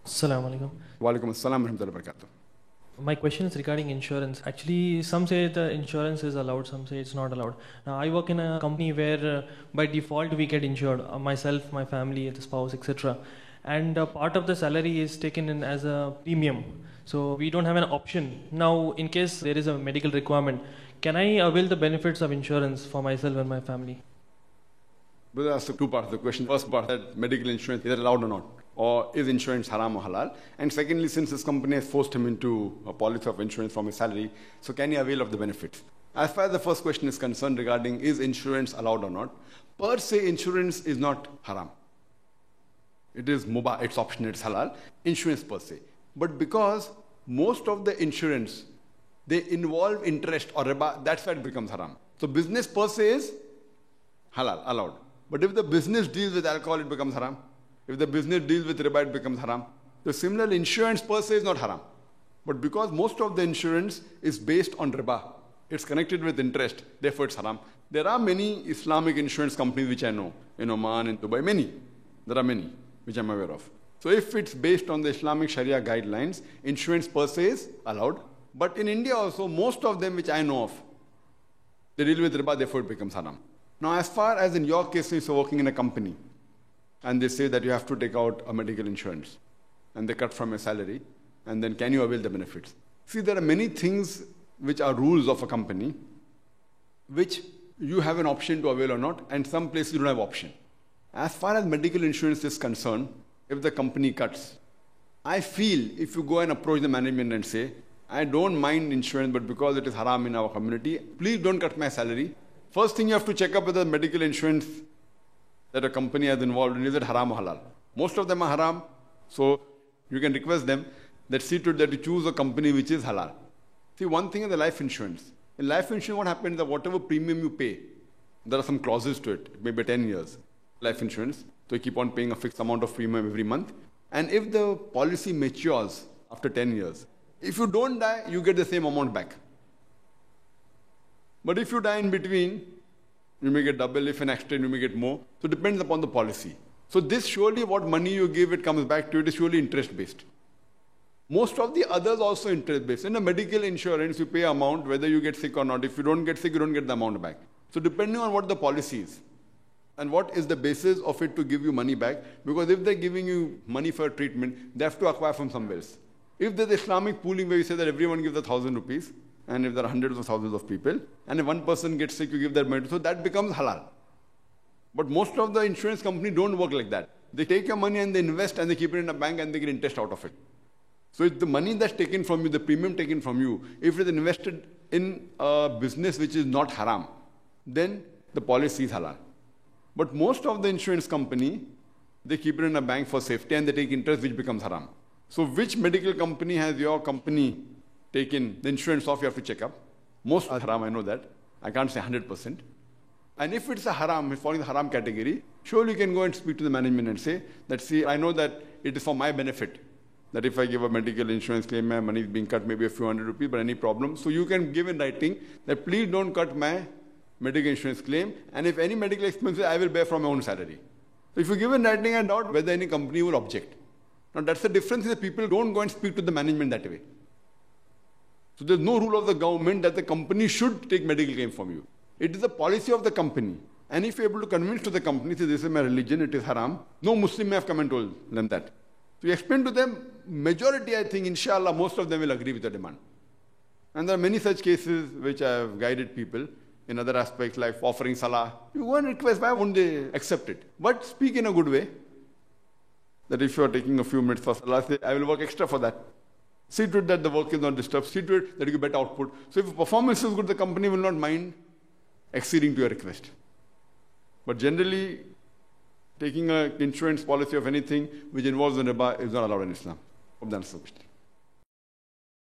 Assalamu alaikum. Walaikum assalam warahmatullahi wabarakatuh. My question is regarding insurance. Actually, some say the insurance is allowed, some say it's not allowed. Now, I work in a company where by default we get insured, myself, my family, the spouse, etc. And part of the salary is taken in as a premium. So we don't have an option. Now, in case there is a medical requirement, can I avail the benefits of insurance for myself and my family? But that's the two parts of the question. First part, that medical insurance, is it allowed or not? Or is insurance haram or halal? And secondly, since this company has forced him into a policy of insurance from his salary, so can he avail of the benefits? As far as the first question is concerned regarding is insurance allowed or not, per se insurance is not haram. It is mubah, it's optional, it's halal, insurance per se. But because most of the insurance, they involve interest or riba, that's why it becomes haram. So business per se is halal, allowed. But if the business deals with alcohol, it becomes haram. If the business deals with riba, it becomes haram. So similarly, insurance per se is not haram. But because most of the insurance is based on riba, it's connected with interest, therefore it's haram. There are many Islamic insurance companies which I know, in Oman, in Dubai, many. There are many which I'm aware of. So if it's based on the Islamic Sharia guidelines, insurance per se is allowed. But in India also, most of them which I know of, they deal with riba, therefore it becomes haram. Now, as far as in your case, you're working in a company, and they say that you have to take out a medical insurance, and they cut from your salary, and then can you avail the benefits? See, there are many things which are rules of a company, which you have an option to avail or not, and some places you don't have option. As far as medical insurance is concerned, if the company cuts, I feel if you go and approach the management and say, I don't mind insurance, but because it is haram in our community, please don't cut my salary. First thing you have to check up with the medical insurance that a company has involved in, is it haram or halal? Most of them are haram, so you can request them that see to it that you choose a company which is halal. See, one thing is the life insurance. In life insurance, what happens is that whatever premium you pay, there are some clauses to it, maybe 10 years, life insurance. So you keep on paying a fixed amount of premium every month. And if the policy matures after 10 years, if you don't die, you get the same amount back. But if you die in between, you may get double. If an accident, you may get more. So it depends upon the policy. So this surely what money you give, it comes back to you. It is surely interest-based. Most of the others also interest-based. In a medical insurance, you pay amount whether you get sick or not. If you don't get sick, you don't get the amount back. So depending on what the policy is and what is the basis of it to give you money back, because if they're giving you money for treatment, they have to acquire from somewhere else. If there's Islamic pooling where you say that everyone gives 1,000 rupees, and if there are hundreds of thousands of people, and if one person gets sick, you give that money, so that becomes halal. But most of the insurance companies don't work like that. They take your money and they invest and they keep it in a bank and they get interest out of it. So it's the money that's taken from you, the premium taken from you, if it is invested in a business which is not haram, then the policy is halal. But most of the insurance company, they keep it in a bank for safety and they take interest which becomes haram. So which medical company has your company taken the insurance off? You have to check up. Most are haram, I know that. I can't say 100%. And if it's a haram, it's falling in the haram category, surely you can go and speak to the management and say that, see, I know that it is for my benefit, that if I give a medical insurance claim, my money is being cut maybe a few hundred rupees, but any problem. So you can give in writing that please don't cut my medical insurance claim, and if any medical expenses, I will bear from my own salary. So if you give in writing, I doubt whether any company will object. Now that's the difference, is that people don't go and speak to the management that way. So there's no rule of the government that the company should take medical claim from you. It is the policy of the company. And if you're able to convince to the company, say, this is my religion, it is haram, no Muslim may have come and told them that. So you explain to them, majority, I think, inshallah, most of them will agree with the demand. And there are many such cases which I have guided people in other aspects like offering salah. You go and request, why won't they accept it? But speak in a good way. That if you are taking a few minutes for salah, say, I will work extra for that. See to it that the work is not disturbed. See to it that you get better output. So if performance is good, the company will not mind acceding to your request. But generally, taking an insurance policy of anything which involves the riba is not allowed in Islam. Hope that answers the question.